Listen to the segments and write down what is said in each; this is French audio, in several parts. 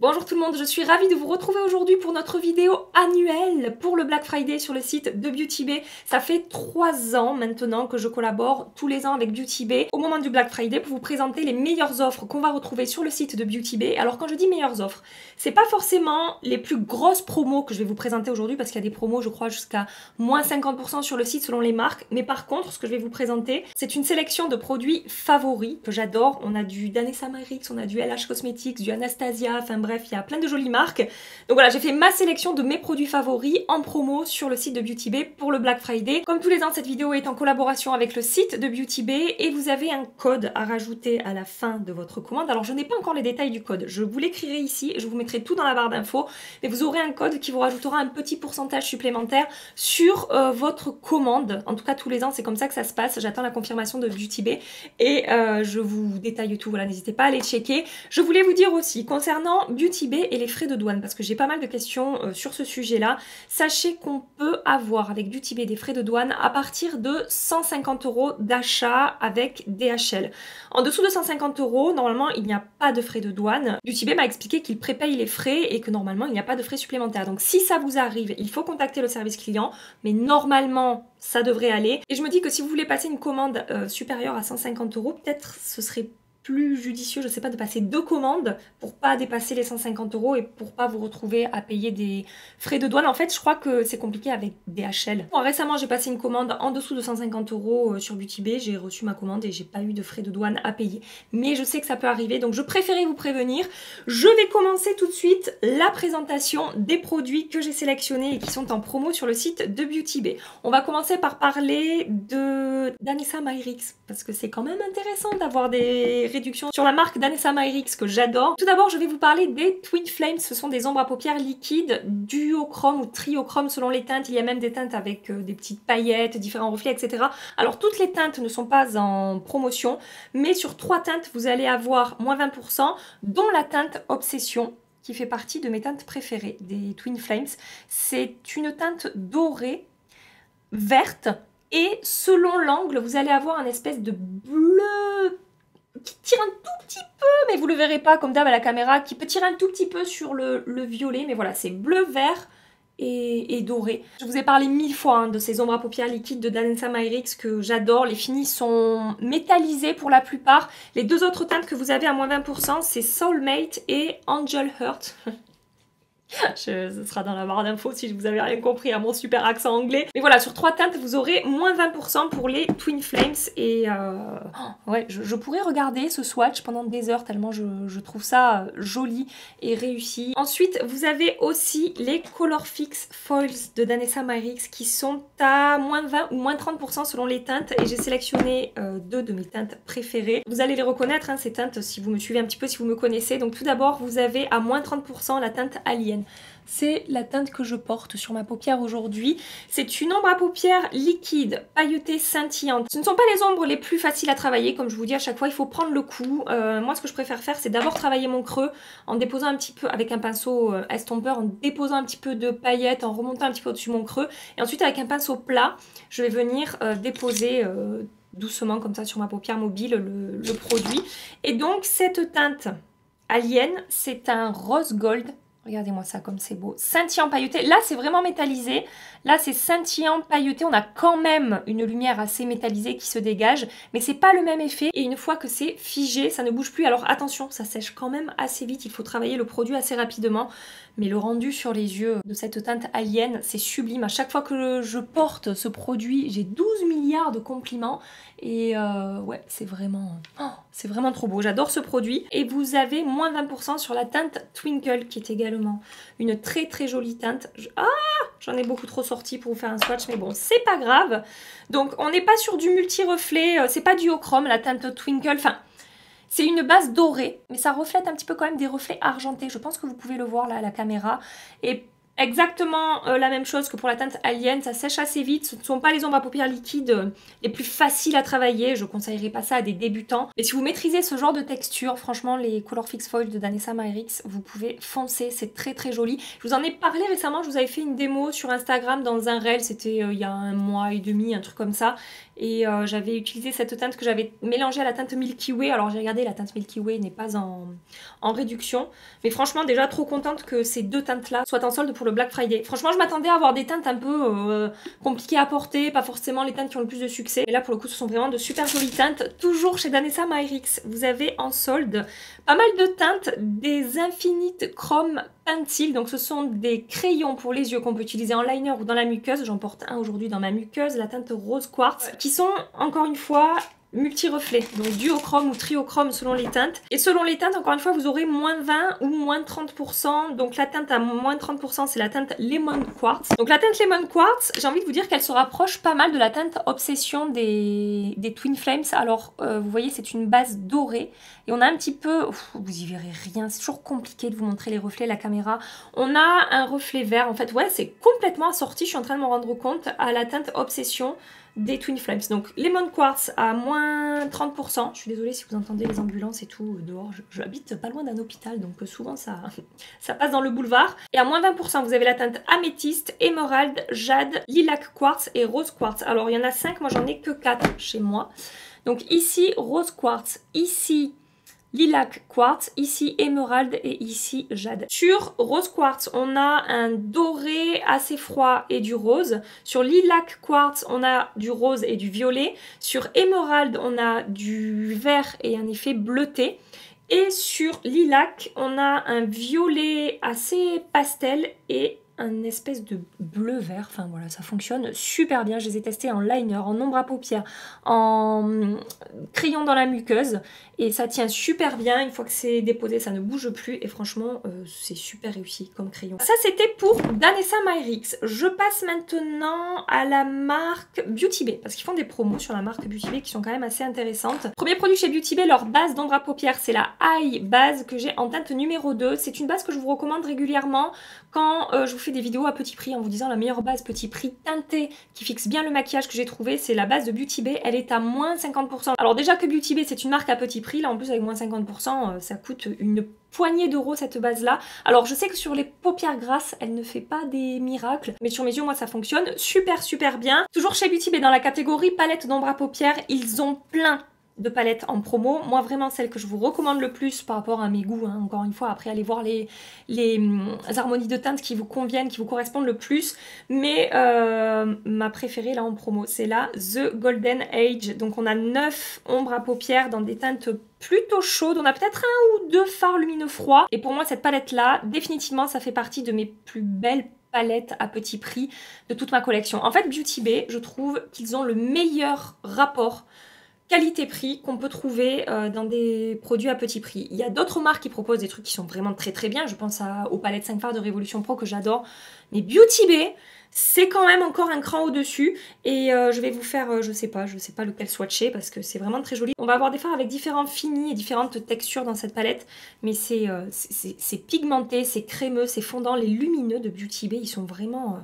Bonjour tout le monde, je suis ravie de vous retrouver aujourd'hui pour notre vidéo annuelle pour le Black Friday sur le site de Beauty Bay. Ça fait 3 ans maintenant que je collabore tous les ans avec Beauty Bay au moment du Black Friday pour vous présenter les meilleures offres qu'on va retrouver sur le site de Beauty Bay. Alors quand je dis meilleures offres, c'est pas forcément les plus grosses promos que je vais vous présenter aujourd'hui parce qu'il y a des promos je crois jusqu'à moins 50% sur le site selon les marques. Mais par contre ce que je vais vous présenter c'est une sélection de produits favoris que j'adore. On a du Danessa Myricks, on a du LH Cosmetics, du Anastasia, enfin bref, il y a plein de jolies marques. Donc voilà, j'ai fait ma sélection de mes produits favoris en promo sur le site de Beauty Bay pour le Black Friday. Comme tous les ans, cette vidéo est en collaboration avec le site de Beauty Bay et vous avez un code à rajouter à la fin de votre commande. Alors je n'ai pas encore les détails du code, je vous l'écrirai ici, je vous mettrai tout dans la barre d'infos, mais vous aurez un code qui vous rajoutera un petit pourcentage supplémentaire sur votre commande. En tout cas tous les ans, c'est comme ça que ça se passe. J'attends la confirmation de Beauty Bay et je vous détaille tout, voilà, n'hésitez pas à aller checker. Je voulais vous dire aussi, concernant Beauty Bay et les frais de douane, parce que j'ai pas mal de questions sur ce sujet-là, sachez qu'on peut avoir avec Beauty Bay des frais de douane à partir de 150 € d'achat avec DHL. En dessous de 150 €, normalement, il n'y a pas de frais de douane. Beauty Bay m'a expliqué qu'il prépaye les frais et que normalement, il n'y a pas de frais supplémentaires. Donc si ça vous arrive, il faut contacter le service client, mais normalement, ça devrait aller. Et je me dis que si vous voulez passer une commande supérieure à 150 €, peut-être ce serait plus judicieux, je sais pas, de passer 2 commandes pour pas dépasser les 150 € et pour pas vous retrouver à payer des frais de douane. En fait, je crois que c'est compliqué avec DHL. Bon, récemment, j'ai passé une commande en dessous de 150 € sur Beauty Bay. J'ai reçu ma commande et j'ai pas eu de frais de douane à payer. Mais je sais que ça peut arriver, donc je préférais vous prévenir. Je vais commencer tout de suite la présentation des produits que j'ai sélectionnés et qui sont en promo sur le site de Beauty Bay. On va commencer par parler de Danessa Myricks parce que c'est quand même intéressant d'avoir des réduction sur la marque Danessa Myricks que j'adore. Tout d'abord, je vais vous parler des Twin Flames. Ce sont des ombres à paupières liquides, duochrome ou triochrome selon les teintes. Il y a même des teintes avec des petites paillettes, différents reflets, etc. Alors, toutes les teintes ne sont pas en promotion, mais sur 3 teintes, vous allez avoir moins 20%, dont la teinte Obsession, qui fait partie de mes teintes préférées des Twin Flames. C'est une teinte dorée, verte, et selon l'angle, vous allez avoir un espèce de bleu qui tire un tout petit peu, mais vous le verrez pas comme d'hab à la caméra, qui peut tirer un tout petit peu sur le violet, mais voilà, c'est bleu, vert et doré. Je vous ai parlé 1000 fois de ces ombres à paupières liquides de Danessa Myricks que j'adore. Les finis sont métallisés pour la plupart. Les 2 autres teintes que vous avez à moins 20%, c'est Soulmate et Angel Heart. Ce sera dans la barre d'infos si vous avez rien compris à mon super accent anglais. Mais voilà, sur 3 teintes, vous aurez moins 20% pour les Twin Flames. Et ouais, je pourrais regarder ce swatch pendant des heures tellement je trouve ça joli et réussi. Ensuite, vous avez aussi les Colorfix Foils de Danessa Myricks qui sont à moins 20 ou moins 30% selon les teintes. Et j'ai sélectionné 2 de mes teintes préférées. Vous allez les reconnaître, hein, ces teintes, si vous me suivez un petit peu, si vous me connaissez. Donc tout d'abord, vous avez à moins 30% la teinte Alien. C'est la teinte que je porte sur ma paupière aujourd'hui. C'est une ombre à paupières liquide, pailletée, scintillante. Ce ne sont pas les ombres les plus faciles à travailler, comme je vous dis à chaque fois, il faut prendre le coup. Moi, ce que je préfère faire, c'est d'abord travailler mon creux en déposant un petit peu, avec un pinceau estompeur, en déposant un petit peu de paillettes, en remontant un petit peu au-dessus de mon creux. Et ensuite, avec un pinceau plat, je vais venir déposer doucement, comme ça, sur ma paupière mobile, le produit. Et donc, cette teinte Alien, c'est un rose gold. Regardez-moi ça comme c'est beau. Scintillant pailleté. Là, c'est vraiment métallisé. Là, c'est scintillant pailleté. On a quand même une lumière assez métallisée qui se dégage. Mais c'est pas le même effet. Et une fois que c'est figé, ça ne bouge plus. Alors attention, ça sèche quand même assez vite. Il faut travailler le produit assez rapidement. Mais le rendu sur les yeux de cette teinte Alien, c'est sublime. À chaque fois que je porte ce produit, j'ai 12 milliards de compliments. Et ouais, c'est vraiment trop beau. J'adore ce produit. Et vous avez moins 20% sur la teinte Twinkle, qui est également une très très jolie teinte. J'en ai beaucoup trop sorti pour vous faire un swatch, mais bon, c'est pas grave. Donc, on n'est pas sur du multi-reflet. C'est pas duochrome, la teinte Twinkle. Enfin, c'est une base dorée, mais ça reflète un petit peu quand même des reflets argentés. Je pense que vous pouvez le voir là à la caméra. Et Exactement la même chose que pour la teinte Alien, ça sèche assez vite, ce ne sont pas les ombres à paupières liquides les plus faciles à travailler, je conseillerais pas ça à des débutants. Mais si vous maîtrisez ce genre de texture, franchement les Color Fix Foil de Danessa Myricks, vous pouvez foncer, c'est très très joli. Je vous en ai parlé récemment, je vous avais fait une démo sur Instagram dans un reel, c'était il y a 1 mois et demi, un truc comme ça. Et j'avais utilisé cette teinte que j'avais mélangée à la teinte Milky Way. Alors j'ai regardé, la teinte Milky Way n'est pas en réduction. Mais franchement, déjà trop contente que ces deux teintes-là soient en solde pour le Black Friday. Franchement, je m'attendais à avoir des teintes un peu compliquées à porter, pas forcément les teintes qui ont le plus de succès. Et là, pour le coup, ce sont vraiment de super jolies teintes. Toujours chez Danessa Myricks, vous avez en solde pas mal de teintes, des Infinite Chrome Pencil. Donc ce sont des crayons pour les yeux qu'on peut utiliser en liner ou dans la muqueuse. J'en porte un aujourd'hui dans ma muqueuse, la teinte Rose Quartz, qui sont encore une fois multi-reflets, donc duochrome ou triochrome selon les teintes. Et selon les teintes, encore une fois, vous aurez moins 20 ou moins 30%. Donc la teinte à moins 30%, c'est la teinte Lemon Quartz. Donc la teinte Lemon Quartz, j'ai envie de vous dire qu'elle se rapproche pas mal de la teinte Obsession des Twin Flames. Alors, vous voyez, c'est une base dorée. Et on a un petit peu... vous y verrez rien, c'est toujours compliqué de vous montrer les reflets, la caméra. On a un reflet vert, en fait, ouais, c'est complètement assorti, je suis en train de me rendre compte, à la teinte Obsession des Twin Flames. Donc Lemon Quartz à moins 30%. Je suis désolée si vous entendez les ambulances et tout dehors. J'habite pas loin d'un hôpital, donc souvent ça passe dans le boulevard. Et à moins 20%, vous avez la teinte Améthyste, Émeraude, Jade, Lilac Quartz et Rose Quartz. Alors il y en a 5, moi j'en ai que 4 chez moi. Donc ici Rose Quartz, ici Lilac Quartz, ici Émeraude et ici Jade. Sur Rose Quartz, on a un doré assez froid et du rose. Sur Lilac Quartz, on a du rose et du violet. Sur Émeraude, on a du vert et un effet bleuté. Et sur Lilac, on a un violet assez pastel et un espèce de bleu vert. Enfin voilà, ça fonctionne super bien. Je les ai testés en liner, en ombre à paupières, en crayon dans la muqueuse et ça tient super bien. Une fois que c'est déposé, ça ne bouge plus et franchement c'est super réussi comme crayon. Ça c'était pour Danessa Myricks. Je passe maintenant à la marque Beauty Bay parce qu'ils font des promos sur la marque Beauty Bay qui sont quand même assez intéressantes. Premier produit chez Beauty Bay, leur base d'ombre à paupières, c'est la Eye Base que j'ai en teinte numéro 2. C'est une base que je vous recommande régulièrement quand je vous fais des vidéos à petit prix en vous disant la meilleure base petit prix teintée qui fixe bien le maquillage que j'ai trouvé, c'est la base de Beauty Bay. Elle est à moins 50%. Alors déjà que Beauty Bay c'est une marque à petit prix, là en plus avec moins 50%, ça coûte une poignée d'euros cette base là. Alors je sais que sur les paupières grasses elle ne fait pas des miracles, mais sur mes yeux moi ça fonctionne super bien. Toujours chez Beauty Bay dans la catégorie palette d'ombre à paupières, ils ont plein de palettes en promo. Moi vraiment celle que je vous recommande le plus par rapport à mes goûts, hein. Encore une fois après allez voir les harmonies de teintes qui vous conviennent, qui vous correspondent le plus, mais ma préférée là en promo c'est la The Golden Age. Donc on a 9 ombres à paupières dans des teintes plutôt chaudes, on a peut-être 1 ou 2 fards lumineux froids et pour moi cette palette là définitivement ça fait partie de mes plus belles palettes à petit prix de toute ma collection. En fait Beauty Bay, je trouve qu'ils ont le meilleur rapport qualité-prix qu'on peut trouver dans des produits à petit prix. Il y a d'autres marques qui proposent des trucs qui sont vraiment très bien. Je pense aux palettes 5 fards de Révolution Pro que j'adore. Mais Beauty Bay, c'est quand même encore un cran au-dessus. Et je vais vous faire, je sais pas lequel swatcher parce que c'est vraiment très joli. On va avoir des fards avec différents finis et différentes textures dans cette palette. Mais c'est pigmenté, c'est crémeux, c'est fondant. Les lumineux de Beauty Bay, ils sont vraiment...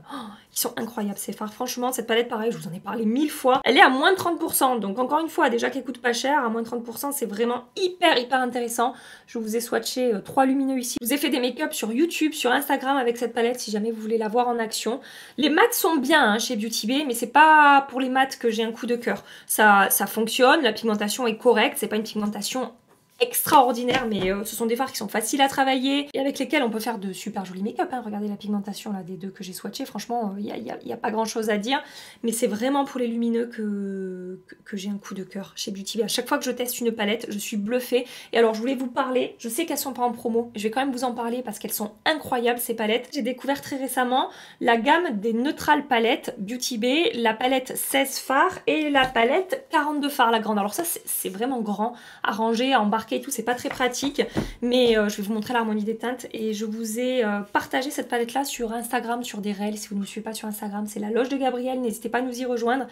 ils sont incroyables ces fards. Franchement, cette palette, pareil, je vous en ai parlé 1000 fois. Elle est à moins 30%. Donc encore une fois, déjà qu'elle coûte pas cher, à moins 30%, c'est vraiment hyper intéressant. Je vous ai swatché 3 lumineux ici. Je vous ai fait des make-up sur YouTube, sur Instagram avec cette palette si jamais vous voulez la voir en action. Les mats sont bien hein, chez Beauty Bay, mais c'est pas pour les mats que j'ai un coup de cœur. Ça fonctionne, la pigmentation est correcte, c'est pas une pigmentation extraordinaire, mais ce sont des fards qui sont faciles à travailler et avec lesquels on peut faire de super jolis make-up. Hein. Regardez la pigmentation là des deux que j'ai swatché, franchement il n'y a pas grand chose à dire, mais c'est vraiment pour les lumineux que j'ai un coup de cœur chez Beauty Bay. À chaque fois que je teste une palette, je suis bluffée. Et alors je voulais vous parler, je sais qu'elles sont pas en promo, je vais quand même vous en parler parce qu'elles sont incroyables ces palettes. J'ai découvert très récemment la gamme des neutrales palettes Beauty Bay, la palette 16 fards et la palette 42 fards, la grande. Alors ça c'est vraiment grand à ranger, à embarquer et tout, c'est pas très pratique, mais je vais vous montrer l'harmonie des teintes et je vous ai partagé cette palette là sur Instagram, sur des reels. Si vous ne me suivez pas sur Instagram, c'est la Loge de Gabrielle, n'hésitez pas à nous y rejoindre.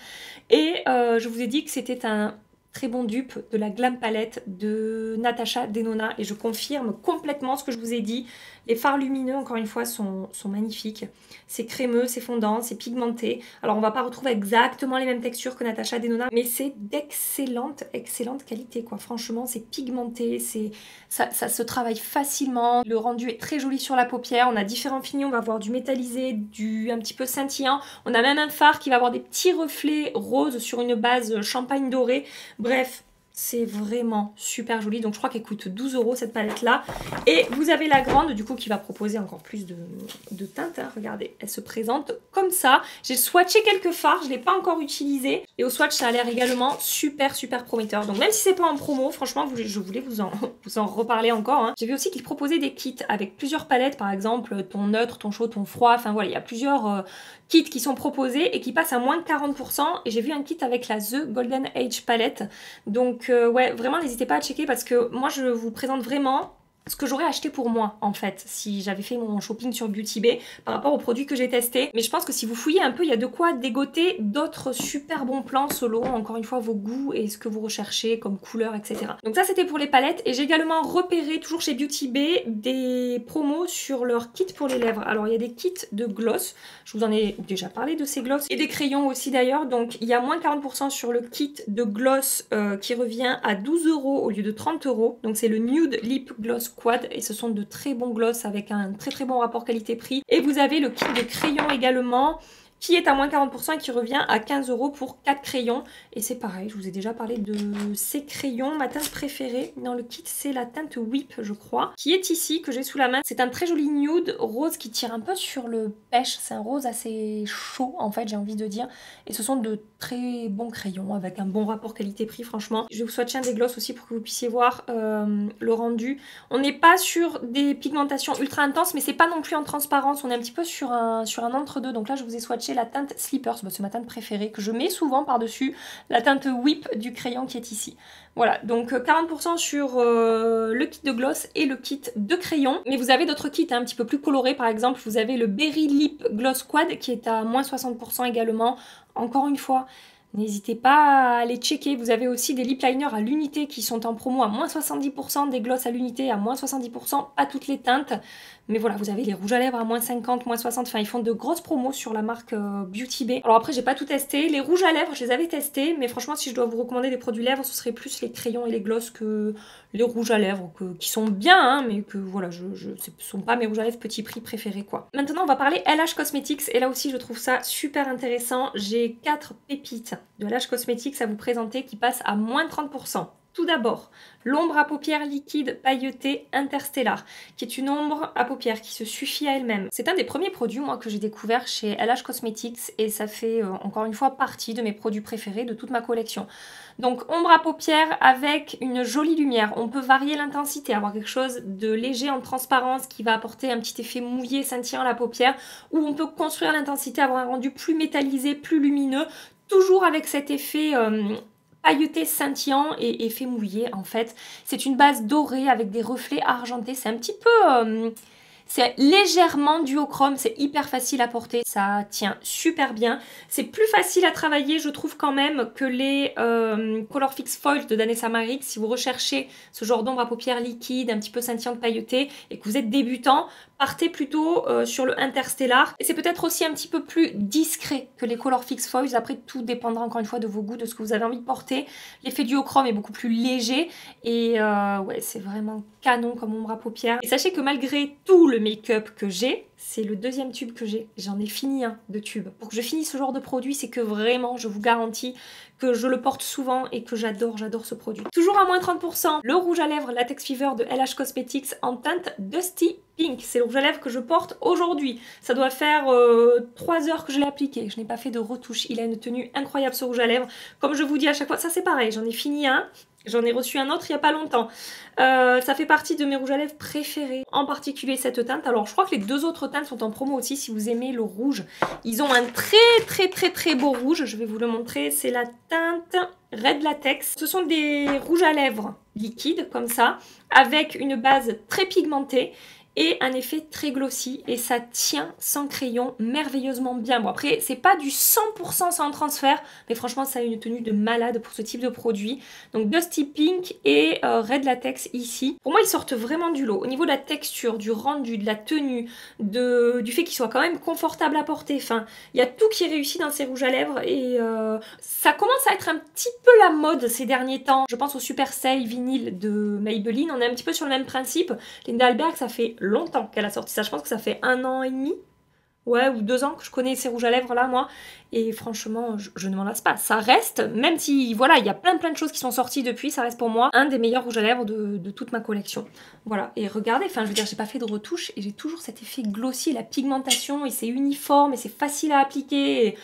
Et je vous ai dit que c'était un très bon dupe de la Glam Palette de Natasha Denona et je confirme complètement ce que je vous ai dit. Les fards lumineux, encore une fois, sont magnifiques. C'est crémeux, c'est fondant, c'est pigmenté. Alors, on va pas retrouver exactement les mêmes textures que Natasha Denona, mais c'est d'excellente, excellente qualité, quoi. Franchement, c'est pigmenté, ça se travaille facilement. Le rendu est très joli sur la paupière. On a différents finis, on va avoir du métallisé, du un petit peu scintillant. On a même un fard qui va avoir des petits reflets roses sur une base champagne dorée. Bref, c'est vraiment super joli. Donc je crois qu'elle coûte 12 € cette palette là. Et vous avez la grande du coup qui va proposer encore plus de teintes. Hein. Regardez, elle se présente comme ça. J'ai swatché quelques fards, je ne l'ai pas encore utilisé. Et au swatch ça a l'air également super prometteur. Donc même si c'est pas en promo, franchement je voulais vous en reparler encore. Hein. J'ai vu aussi qu'ils proposaient des kits avec plusieurs palettes. Par exemple ton neutre, ton chaud, ton froid. Enfin voilà, il y a plusieurs kits qui sont proposés et qui passent à moins de 40%. Et j'ai vu un kit avec la The Golden Age palette. Donc ouais, vraiment n'hésitez pas à checker parce que moi je vous présente vraiment ce que j'aurais acheté pour moi en fait si j'avais fait mon shopping sur Beauty Bay par rapport aux produits que j'ai testés. Mais je pense que si vous fouillez un peu, il y a de quoi dégoter d'autres super bons plans selon encore une fois vos goûts et ce que vous recherchez comme couleur, etc. Donc ça c'était pour les palettes et j'ai également repéré toujours chez Beauty Bay des promos sur leur kit pour les lèvres. Alors il y a des kits de gloss, je vous en ai déjà parlé de ces gloss et des crayons aussi d'ailleurs. Donc il y a moins 40% sur le kit de gloss qui revient à 12 € au lieu de 30 €. Donc c'est le Nude Lip Gloss Quad et ce sont de très bons gloss avec un très bon rapport qualité-prix. Et vous avez le kit de crayons également qui est à moins 40% et qui revient à 15 € pour 4 crayons. Et c'est pareil, je vous ai déjà parlé de ces crayons. Ma teinte préférée dans le kit, c'est la teinte Whip, je crois, qui est ici, que j'ai sous la main. C'est un très joli nude rose qui tire un peu sur le pêche. C'est un rose assez chaud, en fait, j'ai envie de dire. Et ce sont de très bons crayons avec un bon rapport qualité-prix, franchement. Je vais vous swatcher un des gloss aussi pour que vous puissiez voir le rendu. On n'est pas sur des pigmentations ultra intenses, mais c'est pas non plus en transparence. On est un petit peu sur un entre-deux. Donc là, je vous ai swatché la teinte Slippers, c'est ma teinte préférée que je mets souvent par-dessus la teinte Whip du crayon qui est ici. Voilà, donc 40% sur le kit de gloss et le kit de crayon. Mais vous avez d'autres kits un petit peu plus colorés, par exemple, vous avez le Berry Lip Gloss Quad qui est à moins 60% également. Encore une fois, n'hésitez pas à les checker. Vous avez aussi des lip liners à l'unité qui sont en promo à moins 70%, des gloss à l'unité à moins 70%, pas toutes les teintes. Mais voilà, vous avez les rouges à lèvres à moins 50, moins 60, enfin ils font de grosses promos sur la marque Beauty Bay. Alors après j'ai pas tout testé, les rouges à lèvres je les avais testés, mais franchement si je dois vous recommander des produits lèvres, ce serait plus les crayons et les gloss que les rouges à lèvres, qui sont bien, hein, mais que voilà, ce sont pas mes rouges à lèvres petit prix préférés quoi. Maintenant on va parler LH Cosmetics, et là aussi je trouve ça super intéressant. J'ai 4 pépites de LH Cosmetics à vous présenter qui passent à moins 30%. Tout d'abord, l'ombre à paupières liquide pailletée Interstellar, qui est une ombre à paupières qui se suffit à elle-même. C'est un des premiers produits, moi, que j'ai découvert chez LH Cosmetics, et ça fait encore une fois partie de mes produits préférés de toute ma collection. Donc, ombre à paupières avec une jolie lumière. On peut varier l'intensité, avoir quelque chose de léger en transparence qui va apporter un petit effet mouillé, scintillant à la paupière, ou on peut construire l'intensité, avoir un rendu plus métallisé, plus lumineux, toujours avec cet effet pailleté scintillant et effet mouillé en fait. C'est une base dorée avec des reflets argentés. C'est un petit peu... c'est légèrement duochrome, c'est hyper facile à porter, ça tient super bien. C'est plus facile à travailler, je trouve quand même, que les Color Fix Foil de Danessa Myricks. Si vous recherchez ce genre d'ombre à paupières liquide, un petit peu scintillante pailletée, et que vous êtes débutant, partez plutôt sur le Interstellar. Et c'est peut-être aussi un petit peu plus discret que les Color Fix Foils. Après, tout dépendra encore une fois de vos goûts, de ce que vous avez envie de porter. L'effet duochrome est beaucoup plus léger, et ouais, c'est vraiment canon comme ombre à paupières. Et sachez que malgré tout le make-up que j'ai, c'est le deuxième tube que j'ai. J'en ai fini un de tube. Pour que je finisse ce genre de produit, c'est que vraiment, je vous garantis que je le porte souvent et que j'adore ce produit. Toujours à moins 30%, le rouge à lèvres Latex Fever de LH Cosmetics en teinte Dusty Pink. C'est le rouge à lèvres que je porte aujourd'hui. Ça doit faire 3 heures que je l'ai appliqué. Je n'ai pas fait de retouche. Il a une tenue incroyable ce rouge à lèvres. Comme je vous dis à chaque fois, ça c'est pareil. J'en ai fini un. J'en ai reçu un autre il n'y a pas longtemps. Ça fait partie de mes rouges à lèvres préférés, en particulier cette teinte. Alors je crois que les deux autres teintes sont en promo aussi si vous aimez le rouge. Ils ont un très beau rouge, je vais vous le montrer. C'est la teinte Red Latex. Ce sont des rouges à lèvres liquides comme ça, avec une base très pigmentée. et un effet très glossy et ça tient sans crayon merveilleusement bien. Bon après c'est pas du 100% sans transfert, mais franchement ça a une tenue de malade pour ce type de produit. Donc Dusty Pink et Red Latex ici. Pour moi ils sortent vraiment du lot. Au niveau de la texture, du rendu, de la tenue, du fait qu'il soit quand même confortable à porter, enfin il y a tout qui est réussi dans ces rouges à lèvres et ça commence à être un petit peu la mode ces derniers temps. Je pense au Super Sale vinyle de Maybelline, on est un petit peu sur le même principe. Linda Alberg, ça fait longtemps qu'elle a sorti ça, je pense que ça fait 1 an et demi, ouais, ou 2 ans que je connais ces rouges à lèvres là, moi, et franchement, je ne m'en lasse pas. Ça reste, même si, voilà, il y a plein de choses qui sont sorties depuis, ça reste pour moi un des meilleurs rouges à lèvres de toute ma collection. Voilà, et regardez, enfin, je veux dire, j'ai pas fait de retouche, et j'ai toujours cet effet glossy, la pigmentation, et c'est uniforme, et c'est facile à appliquer, et...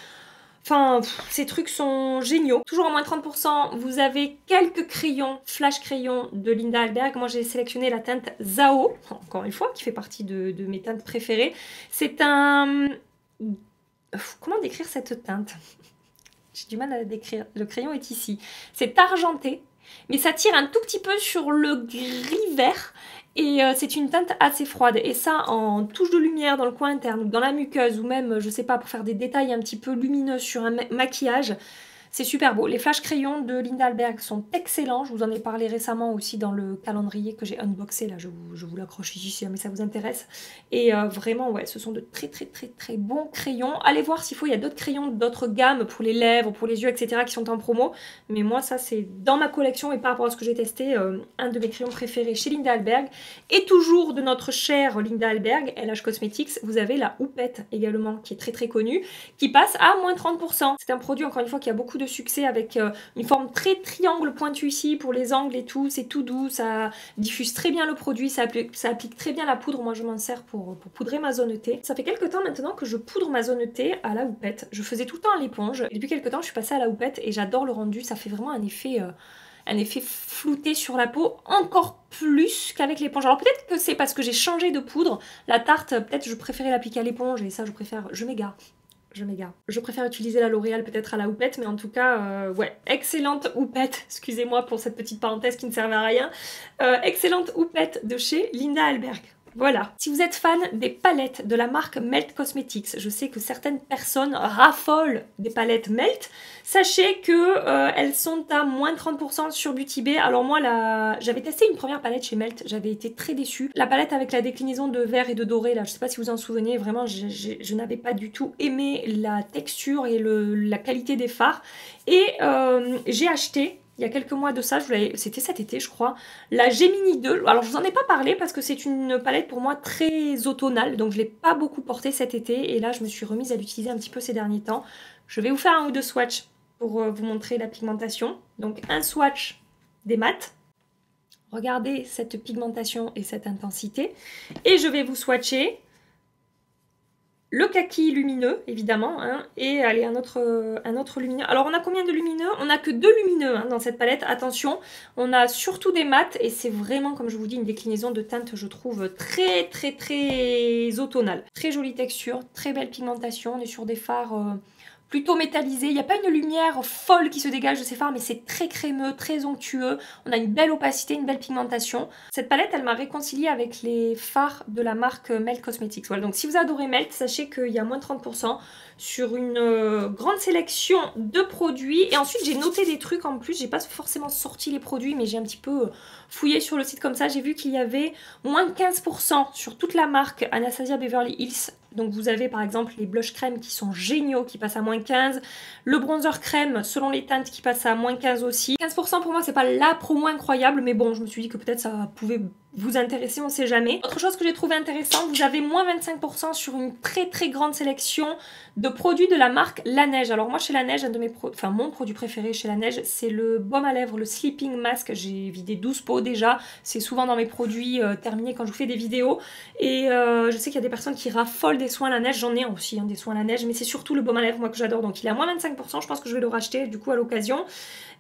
Enfin, ces trucs sont géniaux. Toujours en moins 30%, vous avez quelques crayons, flash crayons de Linda Alberg. Moi, j'ai sélectionné la teinte Zao, encore une fois, qui fait partie de mes teintes préférées. C'est un... Comment décrire cette teinte? J'ai du mal à la décrire. Le crayon est ici. C'est argenté, mais ça tire un tout petit peu sur le gris vert. Et c'est une teinte assez froide, et ça en touche de lumière dans le coin interne ou dans la muqueuse, ou même, je sais pas, pour faire des détails un petit peu lumineux sur un maquillage, c'est super beau. Les flash crayons de Linda Alberg sont excellents, je vous en ai parlé récemment aussi dans le calendrier que j'ai unboxé, là je vous l'accroche ici si jamais ça vous intéresse. Et vraiment, ouais, ce sont de très bons crayons. Allez voir s'il faut, il y a d'autres crayons, d'autres gammes pour les lèvres, pour les yeux, etc. qui sont en promo. Mais moi, ça c'est dans ma collection et par rapport à ce que j'ai testé, un de mes crayons préférés chez Linda Alberg. Et toujours de notre chère Linda Alberg, LH Cosmetics, vous avez la houppette également, qui est très connue, qui passe à moins 30%. C'est un produit, encore une fois, qui a beaucoup de succès avec une forme très triangle pointu ici pour les angles et tout, c'est tout doux, ça diffuse très bien le produit, ça applique très bien la poudre. Moi je m'en sers pour poudrer ma zone T. Ça fait quelques temps maintenant que je poudre ma zone T à la houppette. Je faisais tout le temps à l'éponge et depuis quelques temps je suis passée à la houppette et j'adore le rendu, ça fait vraiment un effet flouté sur la peau, encore plus qu'avec l'éponge. Alors peut-être que c'est parce que j'ai changé de poudre, la tarte, peut-être je préférais l'appliquer à l'éponge et ça je m'égare. Je préfère utiliser la L'Oréal peut-être à la houppette, mais en tout cas, ouais, excellente houppette, excusez-moi pour cette petite parenthèse qui ne servait à rien, excellente houppette de chez Linda Alberg. Voilà. Si vous êtes fan des palettes de la marque Melt Cosmetics, je sais que certaines personnes raffolent des palettes Melt, sachez que elles sont à moins 30% sur Beauty Bay. Alors moi, j'avais testé une première palette chez Melt, j'avais été très déçue. La palette avec la déclinaison de vert et de doré, là, je sais pas si vous en souvenez, vraiment, je n'avais pas du tout aimé la texture et la qualité des fards. Et j'ai acheté, il y a quelques mois de ça, c'était cet été je crois, la Gemini 2. Alors je vous en ai pas parlé parce que c'est une palette pour moi très automnale, donc je l'ai pas beaucoup portée cet été et là je me suis remise à l'utiliser un petit peu ces derniers temps. Je vais vous faire un ou deux swatchs pour vous montrer la pigmentation. Donc un swatch des mats. Regardez cette pigmentation et cette intensité. Et je vais vous swatcher le kaki lumineux, évidemment, hein, et allez, un autre lumineux. Alors, on a combien de lumineux? On n'a que 2 lumineux hein, dans cette palette. Attention, on a surtout des mats, et c'est vraiment, comme je vous dis, une déclinaison de teinte, je trouve, très automnale. Très jolie texture, très belle pigmentation. On est sur des fards plutôt métallisés. Il n'y a pas une lumière folle qui se dégage de ces fards, mais c'est très crémeux, très onctueux. On a une belle opacité, une belle pigmentation. Cette palette, elle m'a réconciliée avec les fards de la marque Melt Cosmetics. Voilà, donc si vous adorez Melt, sachez qu'il y a moins de 30% sur une grande sélection de produits. Et ensuite, j'ai noté des trucs en plus. J'ai pas forcément sorti les produits, mais j'ai un petit peu fouillé sur le site comme ça. J'ai vu qu'il y avait moins de 15% sur toute la marque Anastasia Beverly Hills. Donc vous avez par exemple les blush crème qui sont géniaux, qui passent à moins 15. Le bronzer crème, selon les teintes, qui passe à moins 15 aussi. 15% pour moi, c'est pas la promo incroyable, mais bon, je me suis dit que peut-être ça pouvait vous intéresser, on sait jamais. Autre chose que j'ai trouvé intéressante, vous avez moins 25% sur une très grande sélection de produits de la marque La Neige. Alors moi chez La Neige, mon produit préféré chez La Neige, c'est le baume à lèvres, le Sleeping Mask. J'ai vidé 12 pots déjà, c'est souvent dans mes produits terminés quand je vous fais des vidéos. Et je sais qu'il y a des personnes qui raffolent des soins La Neige, j'en ai aussi hein, des soins La Neige, mais c'est surtout le baume à lèvres moi que j'adore. Donc il est à moins 25%, je pense que je vais le racheter du coup à l'occasion.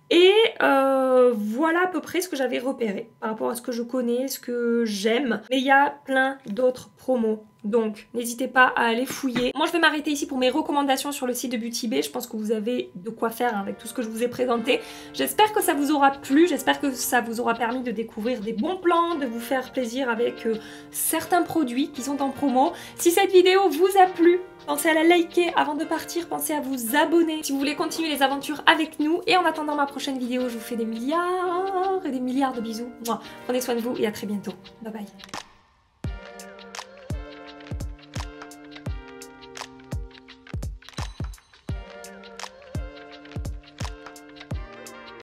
Et voilà à peu près ce que j'avais repéré par rapport à ce que je connais, ce que j'aime. Mais il y a plein d'autres promos Donc n'hésitez pas à aller fouiller. Moi je vais m'arrêter ici pour mes recommandations sur le site de Beauty Bay. Je pense que vous avez de quoi faire avec tout ce que je vous ai présenté. J'espère que ça vous aura plu, j'espère que ça vous aura permis de découvrir des bons plans, de vous faire plaisir avec certains produits qui sont en promo. Si cette vidéo vous a plu, pensez à la liker avant de partir, pensez à vous abonner si vous voulez continuer les aventures avec nous. Et en attendant ma prochaine vidéo, je vous fais des milliards et des milliards de bisous. Prenez soin de vous et à très bientôt. Bye bye.